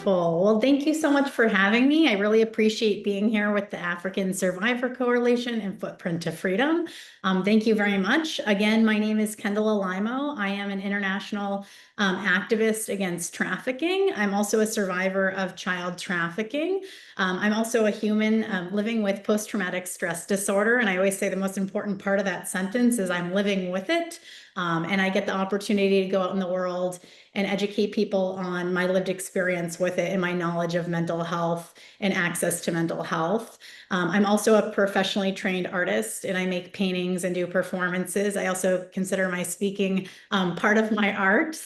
Wonderful. Well, thank you so much for having me. I really appreciate being here with the African Survivor Coalition and Footprint to Freedom. Thank you very much. Again, my name is Kendall Alaimo. I am an international activist against trafficking. I'm also a survivor of child trafficking. I'm also a human living with post-traumatic stress disorder. And I always say the most important part of that sentence is I'm living with it. And I get the opportunity to go out in the world and educate people on my lived experience with it and my knowledge of mental health and access to mental health. I'm also a professionally trained artist, and I make paintings and do performances. I also consider my speaking part of my art.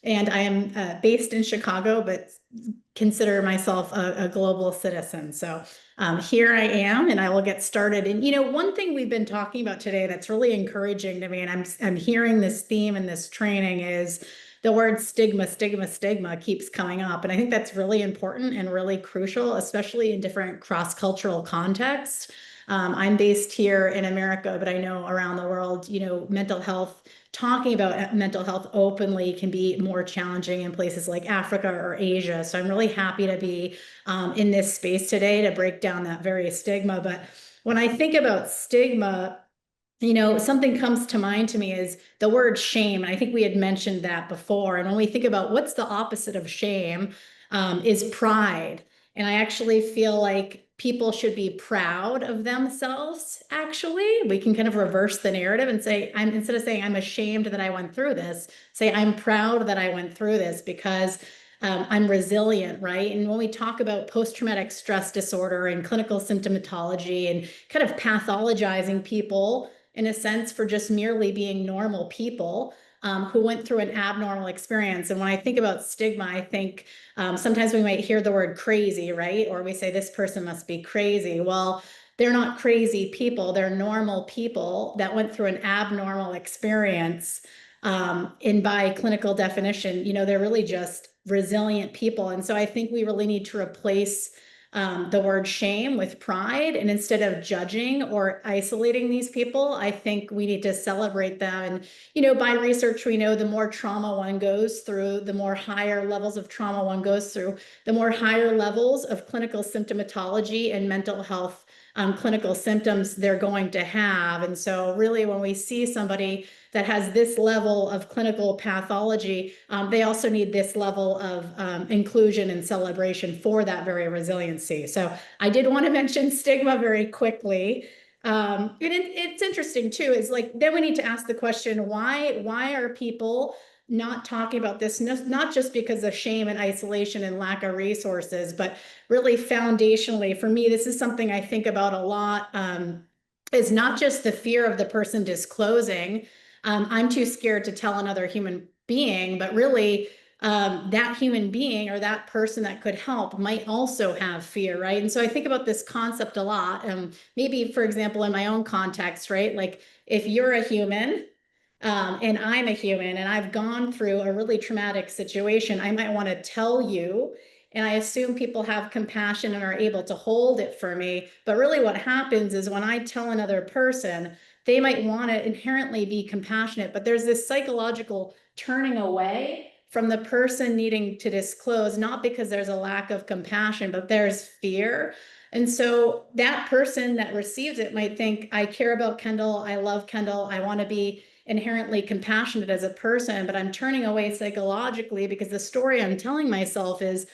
And I am based in Chicago, but consider myself a global citizen. So here I am, and I will get started. And one thing we've been talking about today that's really encouraging to me, and I'm hearing this theme in this training, is the word stigma keeps coming up. And I think that's really important and really crucial, especially in different cross-cultural contexts. I'm based here in America, but I know around the world, mental health, talking about mental health openly can be more challenging in places like Africa or Asia. So I'm really happy to be in this space today to break down that very stigma. But when I think about stigma, something comes to mind to me is the word shame. And I think we had mentioned that before. And when we think about what's the opposite of shame, is pride. And I actually feel like people should be proud of themselves. Actually, we can kind of reverse the narrative and say, instead of saying I'm ashamed that I went through this, say I'm proud that I went through this because I'm resilient, right? And when we talk about post-traumatic stress disorder and clinical symptomatology and kind of pathologizing people in a sense for just merely being normal people who went through an abnormal experience. And when I think about stigma, I think sometimes we might hear the word crazy, right? Or we say this person must be crazy. Well, they're not crazy people. They're normal people that went through an abnormal experience. And by clinical definition, they're really just resilient people. And so I think we really need to replace the word shame with pride. And instead of judging or isolating these people, I think we need to celebrate them. And, by research, we know the more trauma one goes through, the more higher levels of trauma one goes through, the more higher levels of clinical symptomatology and mental health clinical symptoms they're going to have. And so really, when we see somebody that has this level of clinical pathology, they also need this level of inclusion and celebration for that very resiliency. So I did want to mention stigma very quickly. And it's interesting too, is like, then we need to ask the question, why are people not talking about this, not just because of shame and isolation and lack of resources, but really foundationally, for me, this is something I think about a lot, is not just the fear of the person disclosing, I'm too scared to tell another human being, but really that human being or that person that could help might also have fear, right? And so I think about this concept a lot. Maybe, for example, in my own context, right? Like if you're a human, and I'm a human and I've gone through a really traumatic situation, I might want to tell you, and I assume people have compassion and are able to hold it for me. But really what happens is when I tell another person, they might want to inherently be compassionate, but there's this psychological turning away from the person needing to disclose, not because there's a lack of compassion, but there's fear. And so that person that receives it might think, I care about Kendall, I love Kendall, I want to be inherently compassionate as a person, but I'm turning away psychologically because the story I'm telling myself is,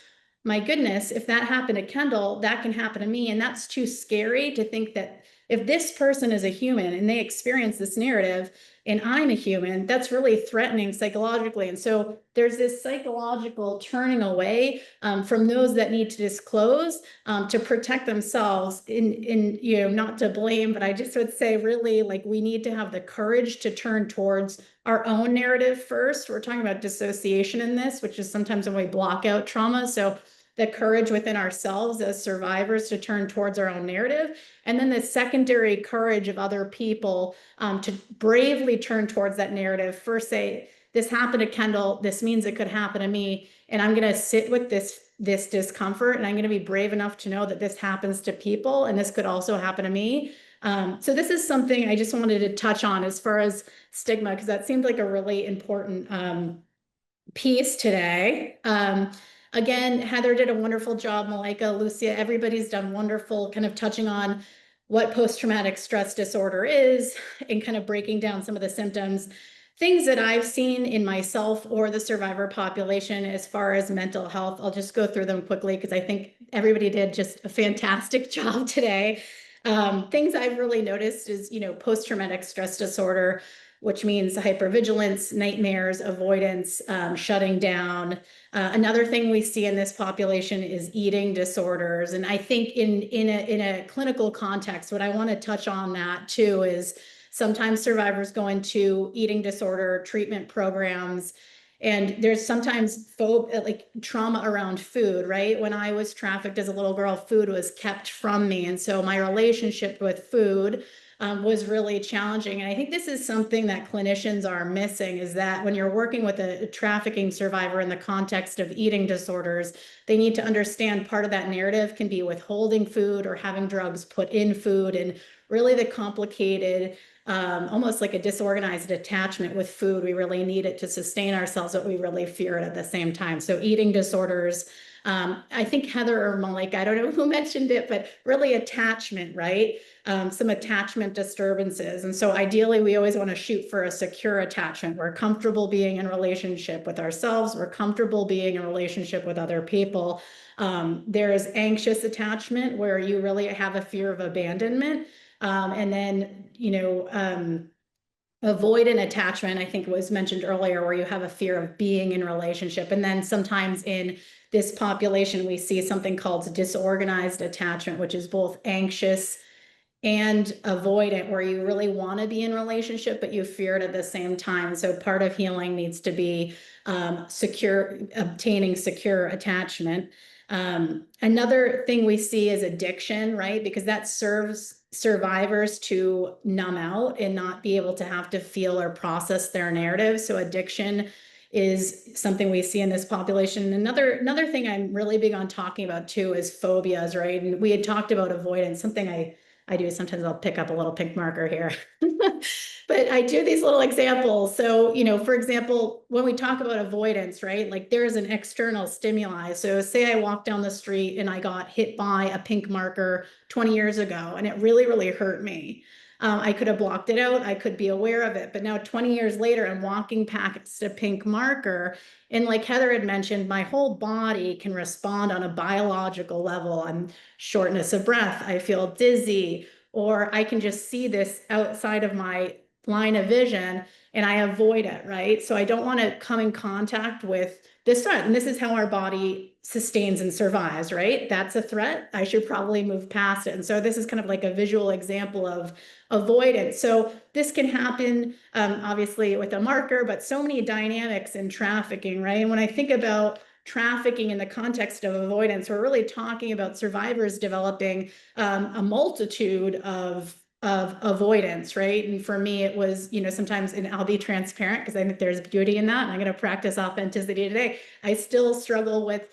my goodness, if that happened to Kendall, that can happen to me. And that's too scary to think that if this person is a human and they experience this narrative and I'm a human, that's really threatening psychologically. And so there's this psychological turning away from those that need to disclose to protect themselves not to blame, but I just would say really like we need to have the courage to turn towards our own narrative first. We're talking about dissociation in this, which is sometimes when we block out trauma. So the courage within ourselves as survivors to turn towards our own narrative, and then the secondary courage of other people to bravely turn towards that narrative. First say, this happened to Kendall, this means it could happen to me, and I'm going to sit with this discomfort, and I'm going to be brave enough to know that this happens to people, and this could also happen to me. So this is something I just wanted to touch on as far as stigma, because that seemed like a really important piece today. again, Heather did a wonderful job, Malika, Lucia, everybody's done wonderful kind of touching on what post-traumatic stress disorder is and kind of breaking down some of the symptoms. Things that I've seen in myself or the survivor population as far as mental health, I'll just go through them quickly because I think everybody did just a fantastic job today. Things I've really noticed is, post-traumatic stress disorder, which means hypervigilance, nightmares, avoidance, shutting down. Another thing we see in this population is eating disorders. And I think in a clinical context, what I want to touch on that too is sometimes survivors go into eating disorder treatment programs, and there's sometimes like trauma around food, right? When I was trafficked as a little girl, food was kept from me. And so my relationship with food was really challenging. And I think this is something that clinicians are missing, is that when you're working with a trafficking survivor in the context of eating disorders, they need to understand part of that narrative can be withholding food or having drugs put in food, and really the complicated, almost like a disorganized attachment with food. We really need it to sustain ourselves, but we really fear it at the same time. So eating disorders, I think Heather or Malika, I don't know who mentioned it, but really attachment, right? Some attachment disturbances. And so ideally, we always want to shoot for a secure attachment. We're comfortable being in relationship with ourselves. We're comfortable being in relationship with other people. There is anxious attachment where you really have a fear of abandonment. And then, avoidant attachment, I think was mentioned earlier, where you have a fear of being in relationship. And then sometimes in this population, we see something called disorganized attachment, which is both anxious and avoidant, where you really want to be in relationship, but you fear it at the same time. So part of healing needs to be obtaining secure attachment. Another thing we see is addiction, right? Because that serves survivors to numb out and not be able to have to feel or process their narrative. So addiction is something we see in this population. Another thing I'm really big on talking about too is phobias, right? And we had talked about avoidance, something I do sometimes. I'll pick up a little pink marker here. But I do these little examples. So, for example, when we talk about avoidance, right, like there is an external stimuli. So say I walk down the street and I got hit by a pink marker 20 years ago, and it really, really hurt me. I could have blocked it out. I could be aware of it. But now 20 years later, I'm walking past a pink marker. And like Heather had mentioned, my whole body can respond on a biological level. I'm shortness of breath. I feel dizzy, or I can just see this outside of my line of vision and I avoid it, right? So I don't want to come in contact with this threat. And this is how our body sustains and survives, right? That's a threat. I should probably move past it. And so this is kind of like a visual example of avoidance. So this can happen, obviously with a marker, but so many dynamics in trafficking, right? And when I think about trafficking in the context of avoidance, we're really talking about survivors developing a multitude of avoidance, right? And for me, it was, sometimes, and I'll be transparent because I think there's beauty in that, and I'm going to practice authenticity today. I still struggle with,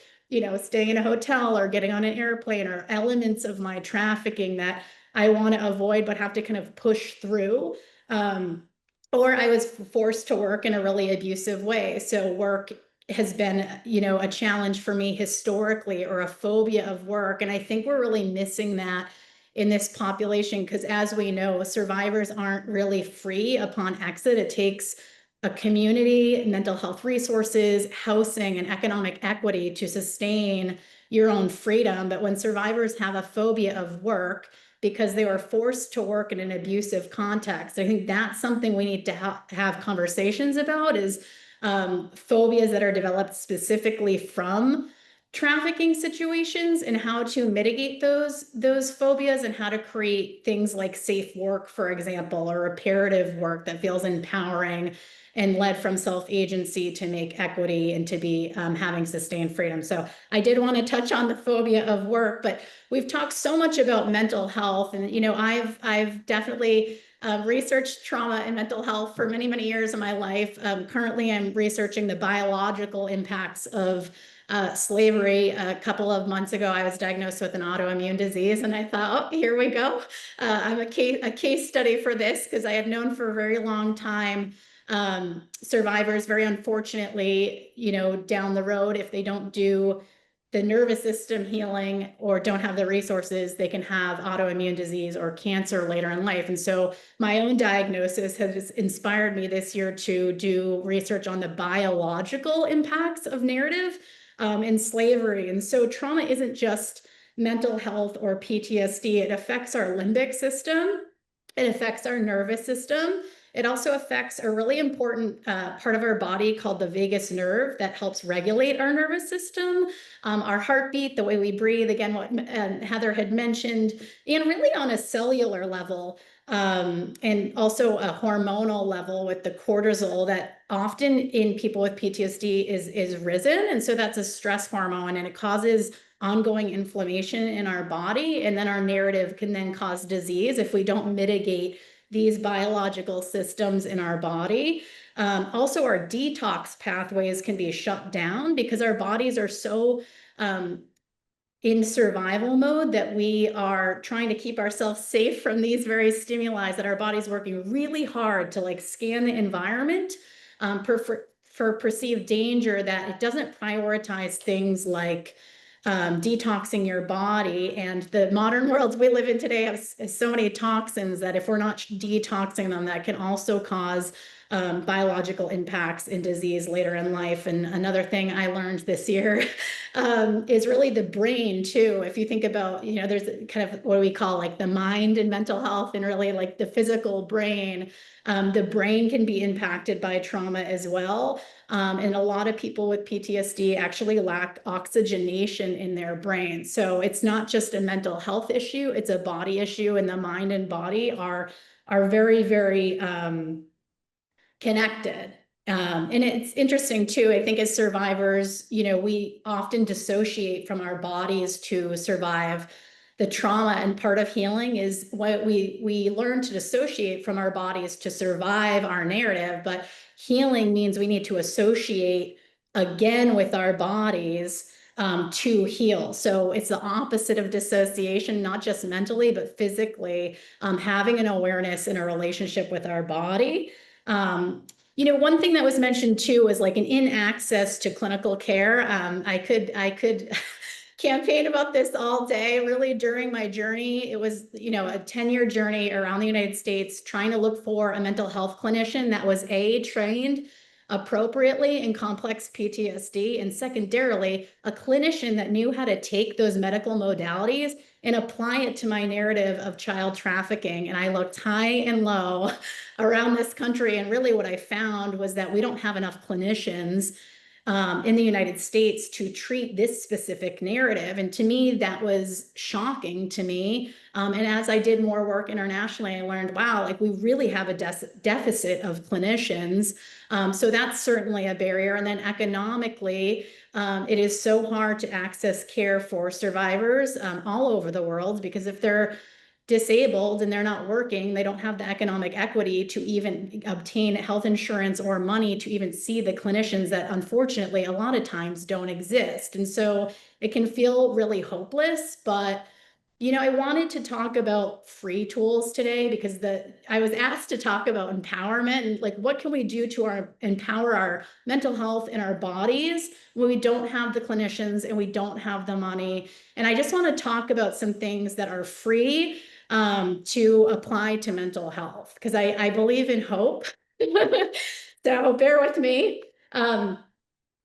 staying in a hotel or getting on an airplane, or elements of my trafficking that I want to avoid but have to kind of push through. Or I was forced to work in a really abusive way. So work has been, a challenge for me historically, or a phobia of work. And I think we're really missing that in this population, because as we know, survivors aren't really free upon exit. It takes a community, mental health resources, housing, and economic equity to sustain your own freedom. But when survivors have a phobia of work because they were forced to work in an abusive context, I think that's something we need to have conversations about, is phobias that are developed specifically from trafficking situations, and how to mitigate those phobias, and how to create things like safe work, for example, or reparative work that feels empowering and led from self-agency to make equity and to be having sustained freedom. So I did want to touch on the phobia of work, but we've talked so much about mental health, and I've definitely researched trauma and mental health for many, many years of my life. Currently, I'm researching the biological impacts of slavery. A couple of months ago, I was diagnosed with an autoimmune disease, and I thought, oh, here we go. I'm a case study for this, because I have known for a very long time survivors, very unfortunately, down the road, if they don't do the nervous system healing or don't have the resources, they can have autoimmune disease or cancer later in life. And so my own diagnosis has inspired me this year to do research on the biological impacts of narrative in slavery. And so trauma isn't just mental health or PTSD, it affects our limbic system, it affects our nervous system. It also affects a really important part of our body called the vagus nerve that helps regulate our nervous system, our heartbeat, the way we breathe, again, what Heather had mentioned, and really on a cellular level, and also a hormonal level with the cortisol that often in people with PTSD is risen. And so that's a stress hormone, and it causes ongoing inflammation in our body. And then our narrative can then cause disease if we don't mitigate these biological systems in our body. Also, our detox pathways can be shut down because our bodies are so in survival mode that we are trying to keep ourselves safe from these very stimuli, that our body's working really hard to like scan the environment for perceived danger, that it doesn't prioritize things like detoxing your body. And the modern worlds we live in today have so many toxins that if we're not detoxing them, that can also cause biological impacts and disease later in life. And another thing I learned this year is really the brain too. If you think about, you know, there's kind of what we call like the mind and mental health, and really like the physical brain. The brain can be impacted by trauma as well. And a lot of people with PTSD actually lack oxygenation in their brain. So it's not just a mental health issue, it's a body issue, and the mind and body are very, very connected. And it's interesting too, I think as survivors, you know, we often dissociate from our bodies to survive the trauma, and part of healing is what we learn to dissociate from our bodies to survive our narrative. But healing means we need to associate again with our bodies to heal. So it's the opposite of dissociation, not just mentally, but physically, having an awareness in a relationship with our body. You know, one thing that was mentioned too was like an in-access to clinical care. I could campaign about this all day. Really, during my journey, it was, you know, a 10-year journey around the United States, trying to look for a mental health clinician that was trained appropriately in complex PTSD, and secondarily, a clinician that knew how to take those medical modalities and apply it to my narrative of child trafficking. And I looked high and low around this country, and really what I found was that we don't have enough clinicians in the United States to treat this specific narrative. And to me, that was shocking to me. And as I did more work internationally, I learned, wow, like we really have a deficit of clinicians. So that's certainly a barrier. And then economically, it is so hard to access care for survivors all over the world, because if they're disabled and they're not working, they don't have the economic equity to even obtain health insurance or money to even see the clinicians that unfortunately a lot of times don't exist. And so it can feel really hopeless. But you know, I wanted to talk about free tools today because I was asked to talk about empowerment and like what can we do to empower our mental health and our bodies when we don't have the clinicians and we don't have the money. And I just want to talk about some things that are free to apply to mental health, because I believe in hope. So bear with me.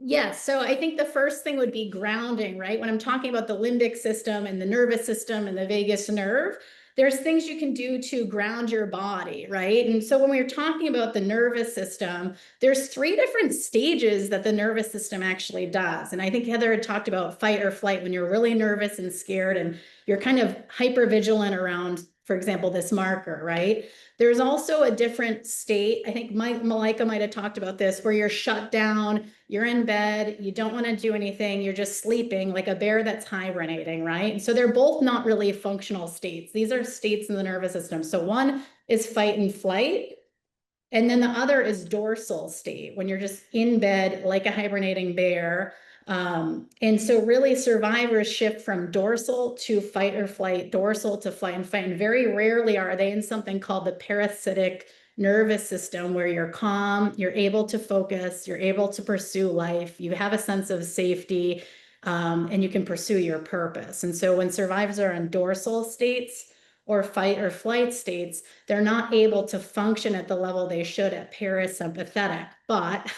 Yes, so I think the first thing would be grounding, right? When I'm talking about the limbic system and the nervous system and the vagus nerve, there's things you can do to ground your body, right? And so when we're talking about the nervous system, there's 3 different stages that the nervous system actually does. And I think Heather had talked about fight or flight, when you're really nervous and scared and you're kind of hyper vigilant around, for example, this marker, right? There's also a different state, I think Malika might have talked about this, where you're shut down, you're in bed, you don't want to do anything, you're just sleeping like a bear that's hibernating, right? And so they're both not really functional states. These are states in the nervous system. So one is fight and flight, and then the other is dorsal state, when you're just in bed like a hibernating bear. And so really survivors shift from dorsal to fight or flight, dorsal to flight and fight. And very rarely are they in something called the parasitic nervous system, where you're calm, you're able to focus, you're able to pursue life, you have a sense of safety. and you can pursue your purpose. And so when survivors are in dorsal states or fight or flight states, they're not able to function at the level they should at parasympathetic. But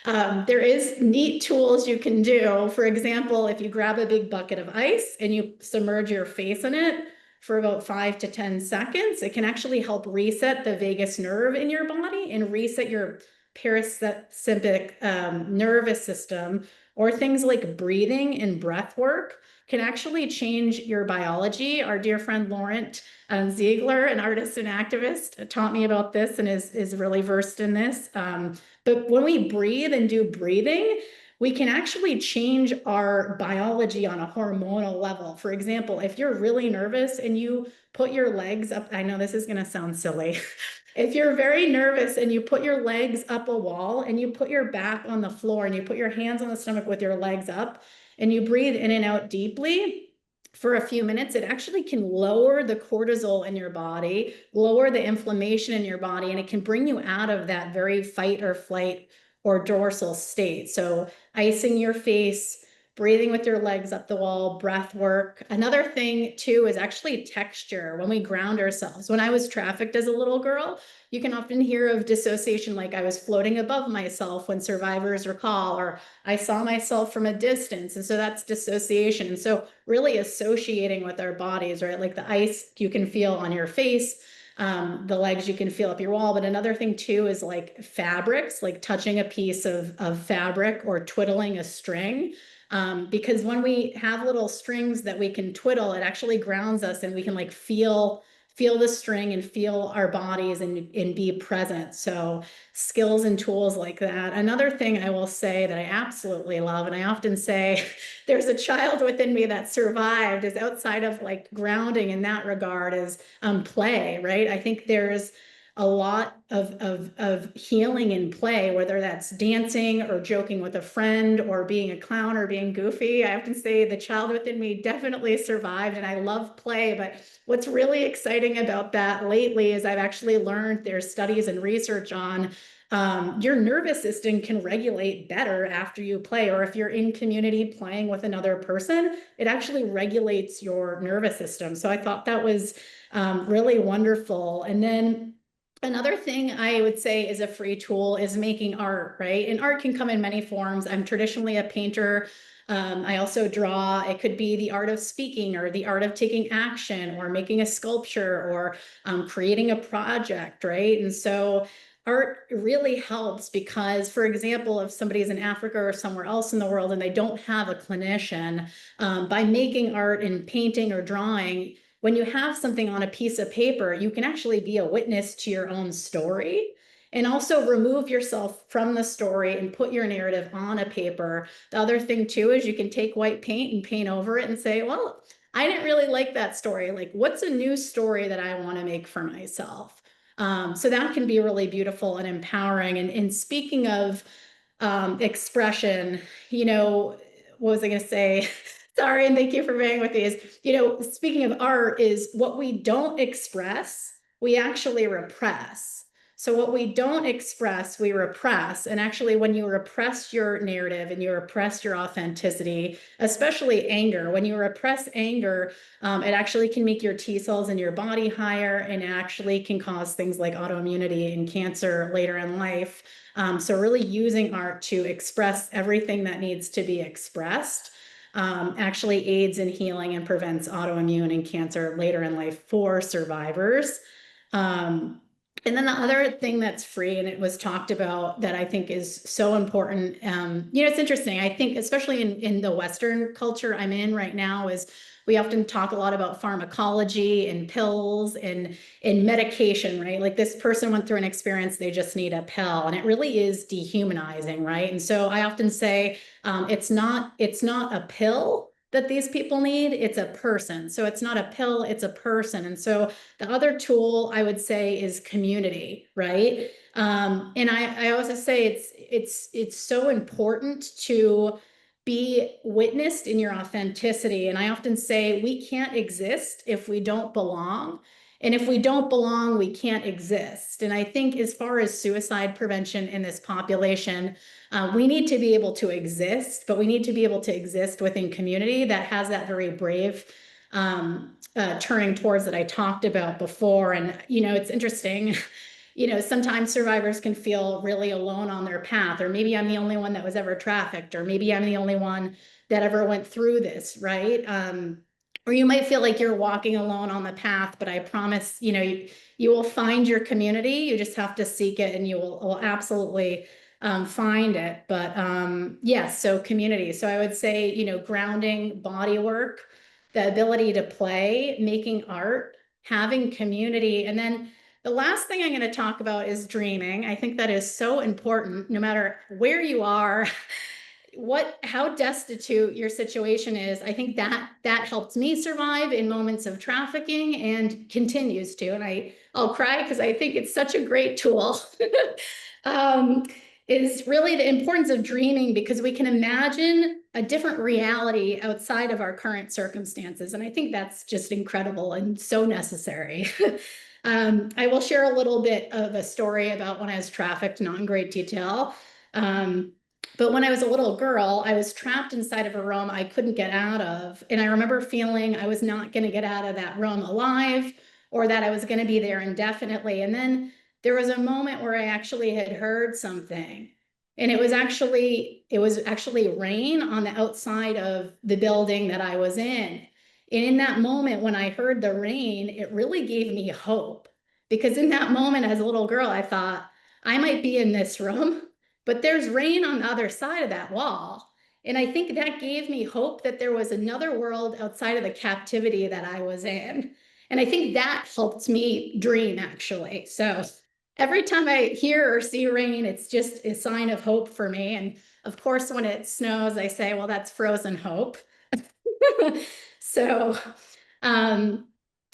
there is neat tools you can do. For example, if you grab a big bucket of ice and you submerge your face in it for about 5 to 10 seconds, it can actually help reset the vagus nerve in your body and reset your parasympathetic nervous system. Or things like breathing and breath work can actually change your biology. Our dear friend Laurent Ziegler, an artist and activist, taught me about this and is really versed in this. But when we breathe and do breathing, we can actually change our biology on a hormonal level. For example, if you're really nervous and you put your legs up, I know this is going to sound silly. If you're very nervous and you put your legs up a wall and you put your back on the floor and you put your hands on the stomach with your legs up and you breathe in and out deeply for a few minutes, it actually can lower the cortisol in your body, lower the inflammation in your body, and it can bring you out of that very fight or flight or dorsal state. So icing your face, breathing with your legs up the wall, breath work. Another thing too is actually texture when we ground ourselves. When I was trafficked as a little girl, you can often hear of dissociation, like I was floating above myself when survivors recall, or I saw myself from a distance. And so that's dissociation. And so really associating with our bodies, right? Like the ice you can feel on your face, the legs you can feel up your wall. But another thing too is like fabrics, like touching a piece of fabric or twiddling a string. Because when we have little strings that we can twiddle, it actually grounds us and we can like feel the string and feel our bodies and be present. So skills and tools like that. Another thing I will say that I absolutely love, and I often say there's a child within me that survived, is outside of like grounding in that regard, is play, right? I think there's a lot of healing in play, whether that's dancing or joking with a friend or being a clown or being goofy. I often say the child within me definitely survived, and I love play. But what's really exciting about that lately is I've actually learned there's studies and research on your nervous system can regulate better after you play, or if you're in community playing with another person, it actually regulates your nervous system. So I thought that was really wonderful. And then another thing I would say is a free tool is making art, right? And art can come in many forms. I'm traditionally a painter. I also draw. It could be the art of speaking or the art of taking action or making a sculpture or creating a project, right? And so art really helps because, for example, if somebody's in Africa or somewhere else in the world and they don't have a clinician, by making art and painting or drawing, when you have something on a piece of paper, you can actually be a witness to your own story and also remove yourself from the story and put your narrative on a paper. The other thing too is you can take white paint and paint over it and say, well, I didn't really like that story. Like, what's a new story that I want to make for myself? So that can be really beautiful and empowering. And speaking of expression, what was I going to say? Sorry, and thank you for bearing with me. Speaking of art, is what we don't express, we actually repress. So what we don't express, we repress. And actually, when you repress your narrative and you repress your authenticity, especially anger, when you repress anger, it actually can make your T cells in your body higher and actually can cause things like autoimmunity and cancer later in life. So really using art to express everything that needs to be expressed actually aids in healing and prevents autoimmune and cancer later in life for survivors. And then the other thing that's free, and it was talked about that I think is so important, it's interesting. I think especially in the Western culture I'm in right now is we often talk a lot about pharmacology and pills and medication, right? Like this person went through an experience, they just need a pill, and it really is dehumanizing, right? And so I often say it's not a pill that these people need, it's a person. So it's not a pill, it's a person. And so the other tool I would say is community, right? And I also say it's so important to be witnessed in your authenticity. And I often say we can't exist if we don't belong. And if we don't belong, we can't exist. And I think as far as suicide prevention in this population, we need to be able to exist, but we need to be able to exist within community that has that very brave turning towards that I talked about before. And, it's interesting. Sometimes survivors can feel really alone on their path, or maybe I'm the only one that was ever trafficked, or maybe I'm the only one that ever went through this, right? Or you might feel like you're walking alone on the path, but I promise, you will find your community. You just have to seek it, and you will absolutely find it. But yes, so community. So I would say, grounding, body work, the ability to play, making art, having community, and then the last thing I'm going to talk about is dreaming. I think that is so important, no matter where you are, how destitute your situation is. I think that helped me survive in moments of trafficking and continues to. And I'll cry because I think it's such a great tool. Is really the importance of dreaming, because we can imagine a different reality outside of our current circumstances. And I think that's just incredible and so necessary. I will share a little bit of a story about when I was trafficked, not in great detail. But when I was a little girl, I was trapped inside of a room I couldn't get out of. And I remember feeling I was not going to get out of that room alive, or that I was going to be there indefinitely. And then there was a moment where I actually had heard something. And it was actually rain on the outside of the building that I was in. And in that moment, when I heard the rain, it really gave me hope, because in that moment, as a little girl, I thought, I might be in this room, but there's rain on the other side of that wall. And I think that gave me hope that there was another world outside of the captivity that I was in. And I think that helped me dream, actually. So every time I hear or see rain, it's just a sign of hope for me. And of course, when it snows, I say, well, that's frozen hope. So,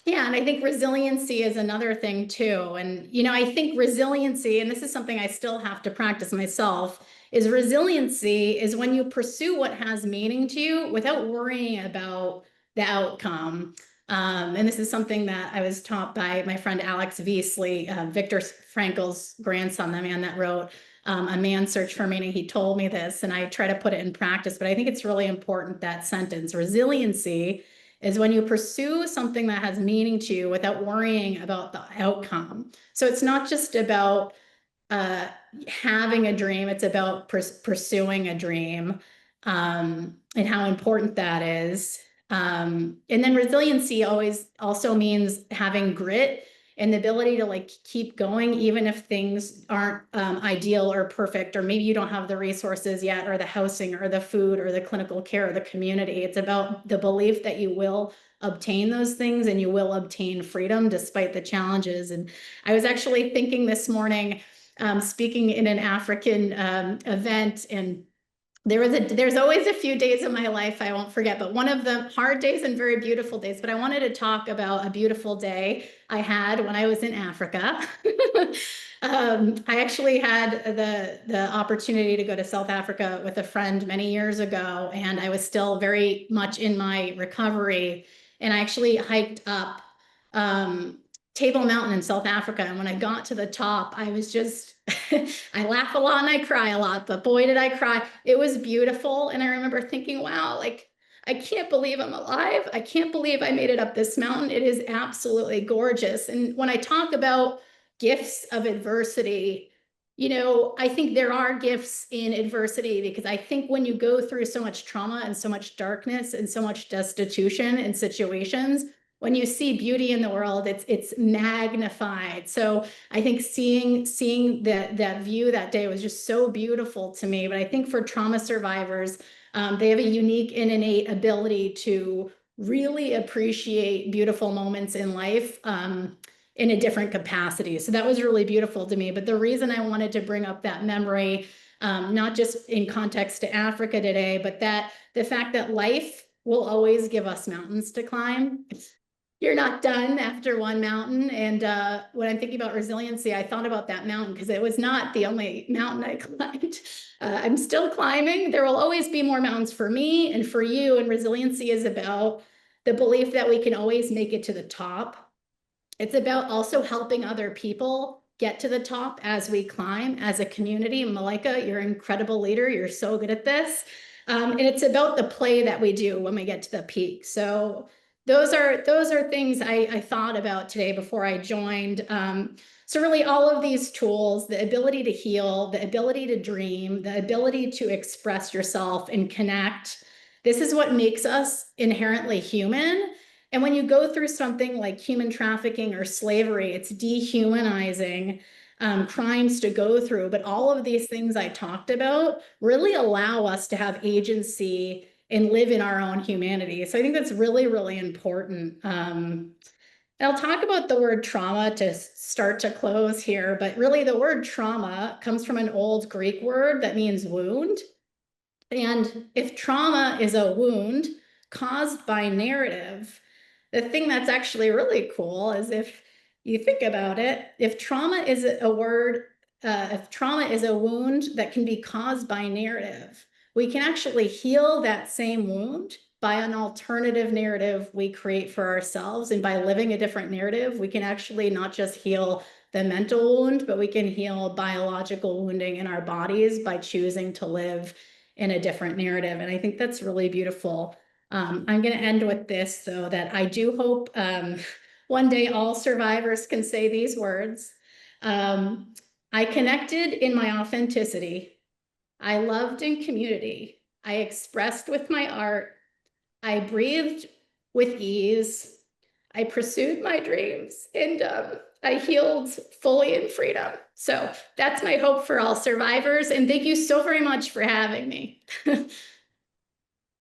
yeah, and I think resiliency is another thing too. And, I think resiliency, and this is something I still have to practice myself, is resiliency is when you pursue what has meaning to you without worrying about the outcome. And this is something that I was taught by my friend Alex Veasley, Viktor Frankl's grandson, the man that wrote A Man's Search for Meaning. He told me this, and I try to put it in practice, but I think it's really important, that sentence. Resiliency is when you pursue something that has meaning to you without worrying about the outcome. So it's not just about having a dream, it's about pursuing a dream, and how important that is. And then resiliency also means having grit and the ability to keep going, even if things aren't ideal or perfect, or maybe you don't have the resources yet, or the housing, or the food, or the clinical care, or the community. It's about the belief that you will obtain those things, and you will obtain freedom despite the challenges. And I was actually thinking this morning, speaking in an African event, and there's always a few days of my life I won't forget, but one of the hard days and very beautiful days. But I wanted to talk about a beautiful day I had when I was in Africa. I actually had the opportunity to go to South Africa with a friend many years ago, and I was still very much in my recovery. And I actually hiked up Table Mountain in South Africa. And when I got to the top, I was just, I laugh a lot and I cry a lot, but boy, did I cry. It was beautiful. And I remember thinking, wow, I can't believe I'm alive. I can't believe I made it up this mountain. It is absolutely gorgeous. And when I talk about gifts of adversity, I think there are gifts in adversity, because I think when you go through so much trauma and so much darkness and so much destitution in situations, when you see beauty in the world, it's magnified. So I think seeing that view that day was just so beautiful to me. But I think for trauma survivors, they have a unique and innate ability to really appreciate beautiful moments in life in a different capacity. So that was really beautiful to me. But the reason I wanted to bring up that memory, not just in context to Africa today, but that the fact that life will always give us mountains to climb. You're not done after one mountain. And when I'm thinking about resiliency, I thought about that mountain, because it was not the only mountain I climbed. I'm still climbing. There will always be more mountains for me and for you. And resiliency is about the belief that we can always make it to the top. It's about also helping other people get to the top as we climb as a community. Malika, you're an incredible leader. You're so good at this. And it's about the play that we do when we get to the peak. So those are things I thought about today before I joined. So really all of these tools, the ability to heal, the ability to dream, the ability to express yourself and connect, this is what makes us inherently human. And when you go through something like human trafficking or slavery, it's dehumanizing crimes to go through. But all of these things I talked about really allow us to have agency and live in our own humanity. So I think that's really, really important. And I'll talk about the word trauma to start to close here, but really the word trauma comes from an old Greek word that means wound. And if trauma is a wound caused by narrative, the thing that's actually really cool is if you think about it, if trauma is a word, if trauma is a wound that can be caused by narrative, we can actually heal that same wound by an alternative narrative we create for ourselves. And by living a different narrative, we can actually not just heal the mental wound, but we can heal biological wounding in our bodies by choosing to live in a different narrative. And I think that's really beautiful. I'm going to end with this, though, that I do hope one day all survivors can say these words. I connected in my authenticity. I loved in community. I expressed with my art. I breathed with ease. I pursued my dreams, and I healed fully in freedom. So that's my hope for all survivors. And thank you so very much for having me.